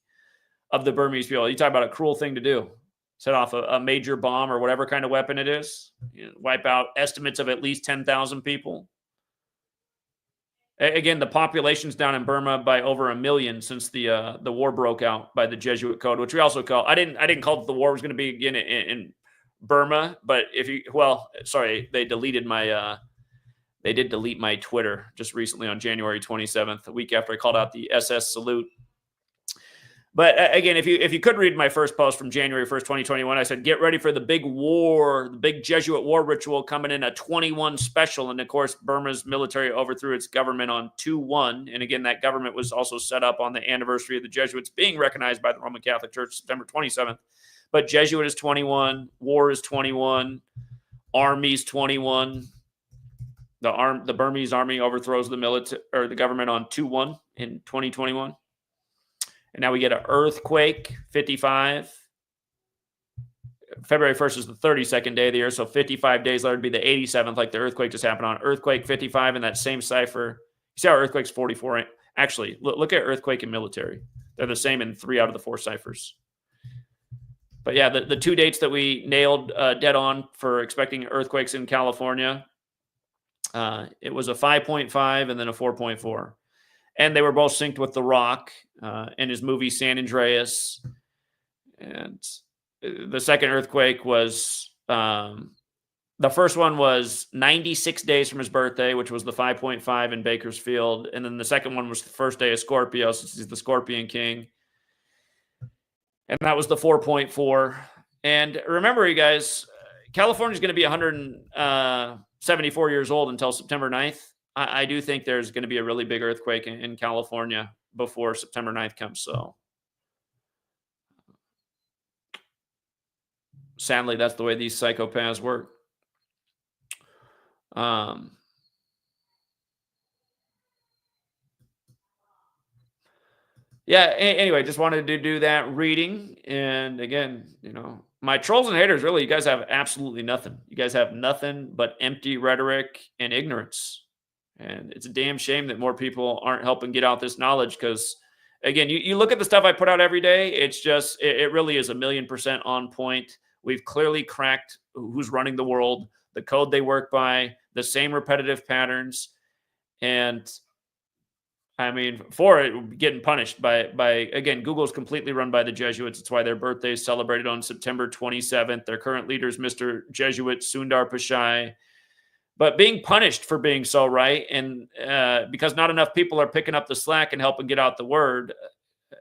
of the Burmese people. You talk about a cruel thing to do. Set off a major bomb or whatever kind of weapon it is. Wipe out estimates of at least 10,000 people. Again, the population's down in Burma by over 1 million since the war broke out by the Jesuit Code, which we also call. I didn't call it the war was going to begin in Burma, but they deleted my. They did delete my Twitter just recently on January 27th, a week after I called out the SS salute. But again, if you could read my first post from January 1st, 2021, I said, get ready for the big war, the big Jesuit war ritual coming in a 21 special. And of course, Burma's military overthrew its government on 2/1. And again, that government was also set up on the anniversary of the Jesuits being recognized by the Roman Catholic Church, September 27th. But Jesuit is 21, war is 21, army's 21. The Burmese army overthrows the military or the government on 2/1 in 2021. And now we get an earthquake, 55. February 1st is the 32nd day of the year, so 55 days later would be the 87th, like the earthquake just happened on. Earthquake, 55 in that same cipher. You see how earthquake's 44? Actually, look at earthquake and military. They're the same in 3 out of the 4 ciphers. But yeah, the 2 dates that we nailed dead on for expecting earthquakes in California, it was a 5.5 and then a 4.4. And they were both synced with The Rock and his movie San Andreas. And the second earthquake was, the first one was 96 days from his birthday, which was the 5.5 in Bakersfield. And then the second one was the first day of Scorpio, since he's the Scorpion King. And that was the 4.4. And remember, you guys, California's going to be 174 years old until September 9th. I do think there's going to be a really big earthquake in California before September 9th comes. So sadly, that's the way these psychopaths work. Yeah, anyway, just wanted to do that reading. And again, my trolls and haters, really, you guys have absolutely nothing. You guys have nothing but empty rhetoric and ignorance. And it's a damn shame that more people aren't helping get out this knowledge because, again, you look at the stuff I put out every day, it's just, it really is 1,000,000% on point. We've clearly cracked who's running the world, the code they work by, the same repetitive patterns. And I mean, for it, getting punished by again, Google's completely run by the Jesuits. It's why their birthday is celebrated on September 27th. Their current leader is Mr. Jesuit Sundar Pichai. But being punished for being so right, and because not enough people are picking up the slack and helping get out the word,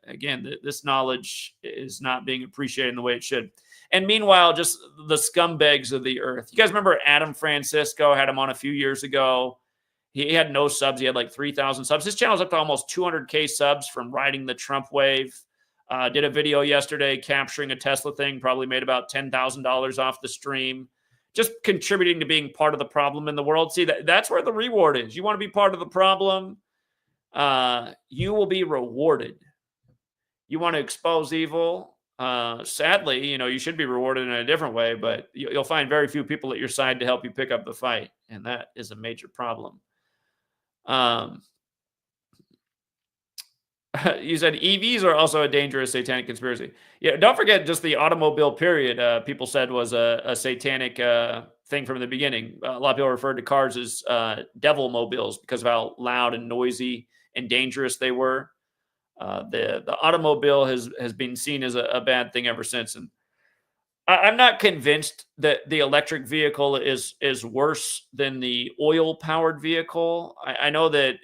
again, this knowledge is not being appreciated in the way it should. And meanwhile, just the scumbags of the earth. You guys remember Adam Francisco? Had him on a few years ago. He had no subs. He had like 3,000 subs. His channel's up to almost 200K subs from riding the Trump wave. Did a video yesterday capturing a Tesla thing. Probably made about $10,000 off the stream. Just contributing to being part of the problem in the world. See, that's where the reward is. You want to be part of the problem, you will be rewarded. You want to expose evil, sadly, you should be rewarded in a different way, but you'll find very few people at your side to help you pick up the fight, and that is a major problem. You said EVs are also a dangerous satanic conspiracy. Yeah, don't forget just the automobile period. People said was a satanic thing from the beginning. A lot of people referred to cars as devil mobiles because of how loud and noisy and dangerous they were. The automobile has been seen as a bad thing ever since. And I'm not convinced that the electric vehicle is worse than the oil-powered vehicle. I know that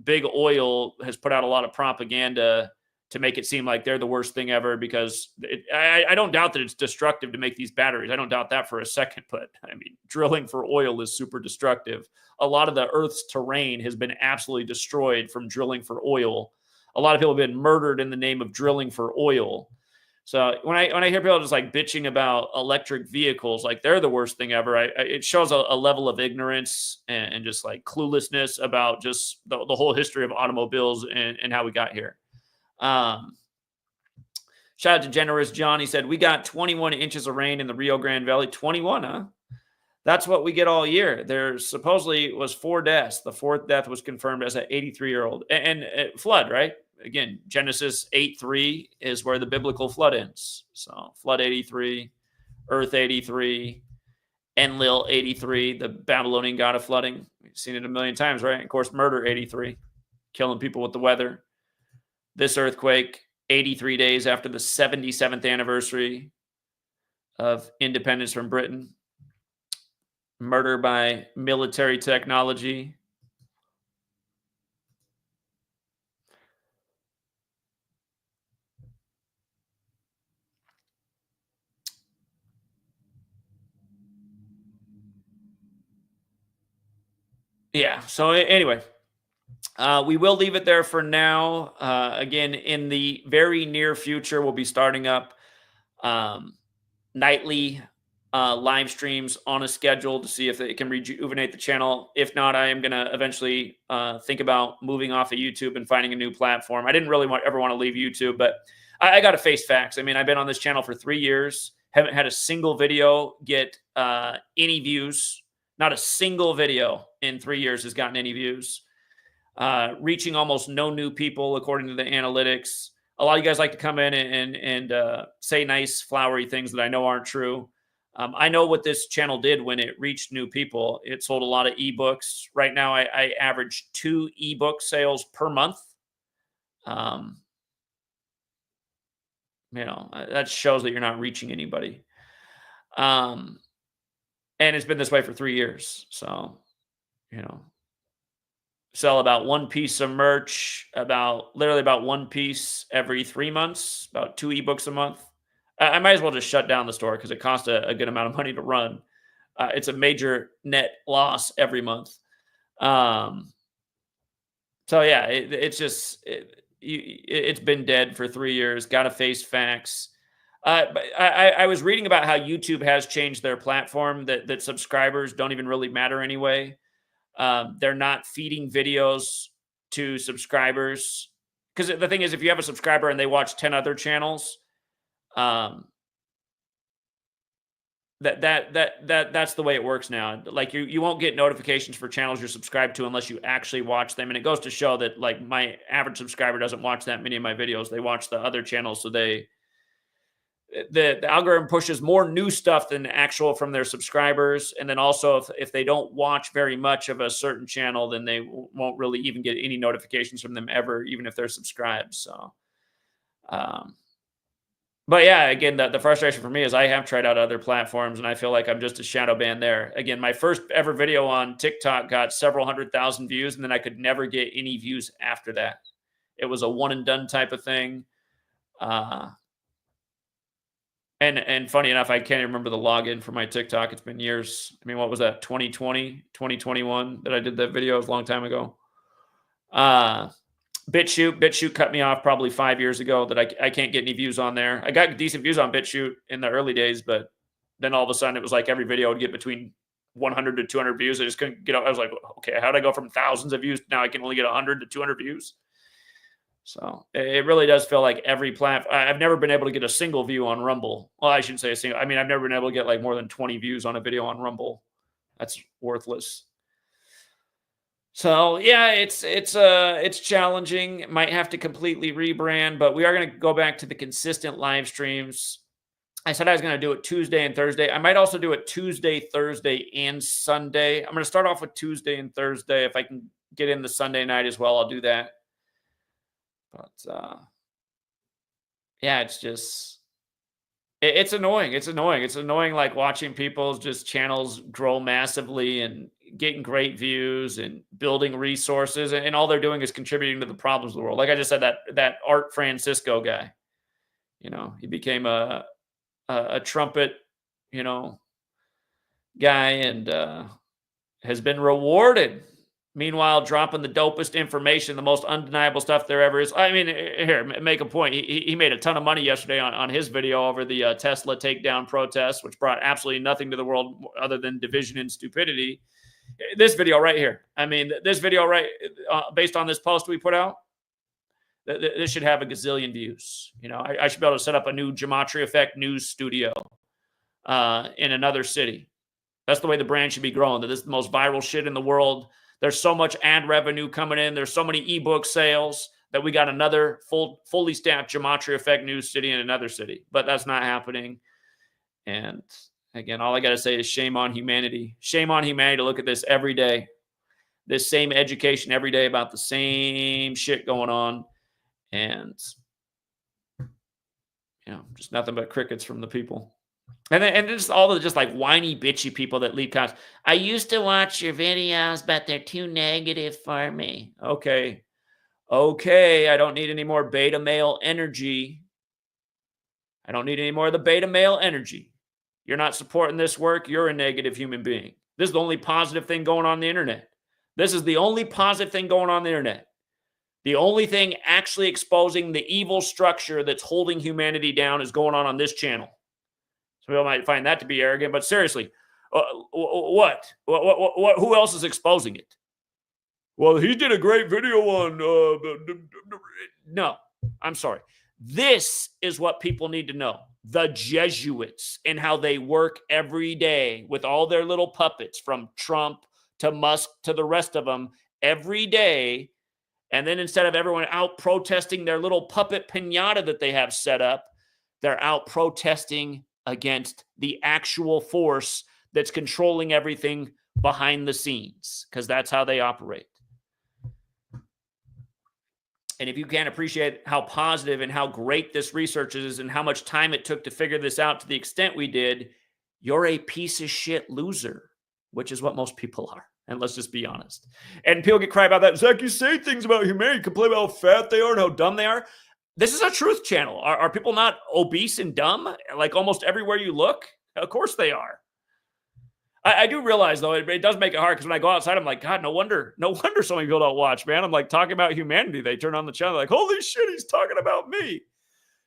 Big Oil has put out a lot of propaganda to make it seem like they're the worst thing ever because I don't doubt that it's destructive to make these batteries. I don't doubt that for a second, but I mean, drilling for oil is super destructive. A lot of the Earth's terrain has been absolutely destroyed from drilling for oil. A lot of people have been murdered in the name of drilling for oil. So when I hear people just like bitching about electric vehicles, like they're the worst thing ever, it shows a level of ignorance and just like cluelessness about just the whole history of automobiles and how we got here. Shout out to Generous John. He said, we got 21 inches of rain in the Rio Grande Valley. 21, huh? That's what we get all year. There supposedly was 4 deaths. The 4th death was confirmed as an 83-year-old. And flood, right? Again, Genesis 8:3 is where the biblical flood ends. So flood 83, earth 83, Enlil 83, the Babylonian god of flooding. We've seen it a million times, right? Of course, murder 83, killing people with the weather. This earthquake, 83 days after the 77th anniversary of independence from Britain. Murder by military technology. yeah. So anyway, we will leave it there for now. Again, in the very near future, we'll be starting up um, nightly live streams on a schedule to see if it can rejuvenate the channel. If not, I am going to eventually think about moving off of YouTube and finding a new platform. I didn't really ever want to leave YouTube, but I got to face facts. I mean, I've been on this channel for 3 years, haven't had a single video get any views. Not a single video in 3 years has gotten any views. Reaching almost no new people according to the analytics. A lot of you guys like to come in and say nice flowery things that I know aren't true. I know what this channel did when it reached new people. It sold a lot of ebooks. Right now, I average 2 ebook sales per month. That shows that you're not reaching anybody. And it's been this way for 3 years. So, sell about 1 piece of merch, literally about 1 piece every 3 months, about 2 ebooks a month. I might as well just shut down the store because it costs a good amount of money to run. It's a major net loss every month. So yeah, it's been dead for 3 years. Got to face facts. But I was reading about how YouTube has changed their platform, that subscribers don't even really matter anyway. They're not feeding videos to subscribers, because the thing is, if you have a subscriber and they watch 10 other channels, that's the way it works now. Like you won't get notifications for channels you're subscribed to unless you actually watch them. And it goes to show that like my average subscriber doesn't watch that many of my videos. They watch the other channels, so the algorithm pushes more new stuff than actual from their subscribers. And then also, if they don't watch very much of a certain channel, then they won't really even get any notifications from them ever, even if they're subscribed. So, but yeah, again, the frustration for me is I have tried out other platforms and I feel like I'm just a shadow banned there. Again, my first ever video on TikTok got several 100,000 views, and then I could never get any views after that. It was a one and done type of thing. And funny enough, I can't remember the login for my TikTok. It's been years. I mean, what was that? 2020, 2021 that I did that video. It was a long time ago. BitChute cut me off probably 5 years ago, that I can't get any views on there. I got decent views on BitChute in the early days, but then all of a sudden it was like every video would get between 100 to 200 views. I just couldn't get out. I was like, okay, how did I go from thousands of views? Now I can only get 100 to 200 views. So it really does feel like every platform. I've never been able to get a single view on Rumble. Well, I shouldn't say a single. I mean, I've never been able to get like more than 20 views on a video on Rumble. That's worthless. So yeah, it's challenging. Might have to completely rebrand, but we are going to go back to the consistent live streams. I said I was going to do it Tuesday and Thursday. I might also do it Tuesday, Thursday, and Sunday. I'm going to start off with Tuesday and Thursday. If I can get in the Sunday night as well, I'll do that. But yeah, it's annoying. It's annoying. It's annoying, like watching people's just channels grow massively and getting great views and building resources, and all they're doing is contributing to the problems of the world. Like I just said, that Art Francisco guy, he became a trumpet, guy, and has been rewarded. Meanwhile, dropping the dopest information, the most undeniable stuff there ever is. I mean, here, make a point. He made a ton of money yesterday on his video over the Tesla takedown protests, which brought absolutely nothing to the world other than division and stupidity. This video right here. I mean, this video based on this post we put out, this should have a gazillion views. I should be able to set up a new GematriaEffectNews studio in another city. That's the way the brand should be growing. That this is the most viral shit in the world. There's so much ad revenue coming in. There's so many ebook sales that we got another fully staffed GematriaEffectNews city in another city. But that's not happening. And again, all I got to say is shame on humanity. Shame on humanity to look at this every day. This same education every day about the same shit going on. And, just nothing but crickets from the people. And just all the just like whiny, bitchy people that leave comments. I used to watch your videos, but they're too negative for me. Okay. I don't need any more beta male energy. I don't need any more of the beta male energy. You're not supporting this work. You're a negative human being. This is the only positive thing going on the internet. This is the only positive thing going on the internet. The only thing actually exposing the evil structure that's holding humanity down is going on this channel. Some people might find that to be arrogant, but seriously, what? Who else is exposing it? Well, he did a great video on... No, I'm sorry. This is what people need to know. The Jesuits and how they work every day with all their little puppets, from Trump to Musk to the rest of them, every day. And then instead of everyone out protesting their little puppet piñata that they have set up, they're out protesting against the actual force that's controlling everything behind the scenes, because that's how they operate. And if you can't appreciate how positive and how great this research is and how much time it took to figure this out to the extent we did, you're a piece of shit loser, which is what most people are. And let's just be honest. And people get cry about that. Zach, you say things about humanity. You complain about how fat they are and how dumb they are. This is a truth channel. Are people not obese and dumb? Like almost everywhere you look? Of course they are. I do realize, though, it does make it hard, because when I go outside, I'm like, God, no wonder so many people don't watch, man. I'm like talking about humanity. They turn on the channel like, holy shit, he's talking about me.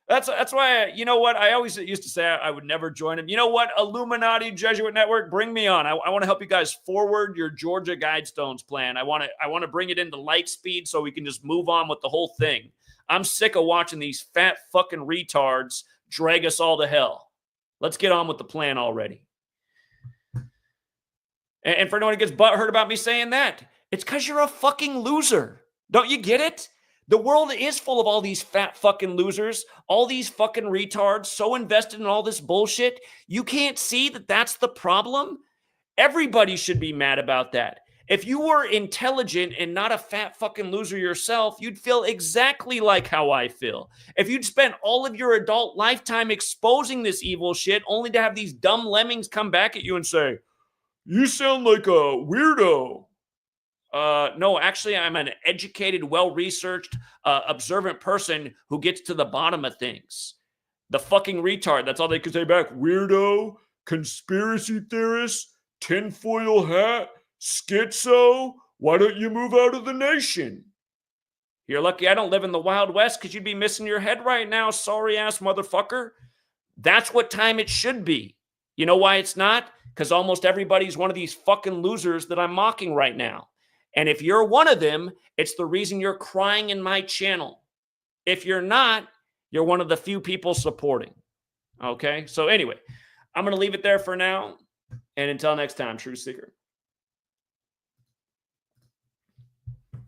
That's why, you know what? I always used to say I would never join him. You know what? Illuminati Jesuit Network, bring me on. I want to help you guys forward your Georgia Guidestones plan. I want to bring it into light speed so we can just move on with the whole thing. I'm sick of watching these fat fucking retards drag us all to hell. Let's get on with the plan already. And for anyone who gets butthurt about me saying that, it's because you're a fucking loser. Don't you get it? The world is full of all these fat fucking losers, all these fucking retards, so invested in all this bullshit. You can't see that that's the problem? Everybody should be mad about that. If you were intelligent and not a fat fucking loser yourself, you'd feel exactly like how I feel. If you'd spent all of your adult lifetime exposing this evil shit, only to have these dumb lemmings come back at you and say, you sound like a weirdo. No, actually, I'm an educated, well-researched, observant person who gets to the bottom of things. The fucking retard, that's all they can say back. Weirdo, conspiracy theorist, tinfoil hat, schizo. Why don't you move out of the nation? You're lucky I don't live in the Wild West, because you'd be missing your head right now, sorry-ass motherfucker. That's what time it should be. You know why it's not? Because almost everybody's one of these fucking losers that I'm mocking right now. And if you're one of them, it's the reason you're crying in my channel. If you're not, you're one of the few people supporting. Okay? So anyway, I'm going to leave it there for now. And until next time, True Seeker.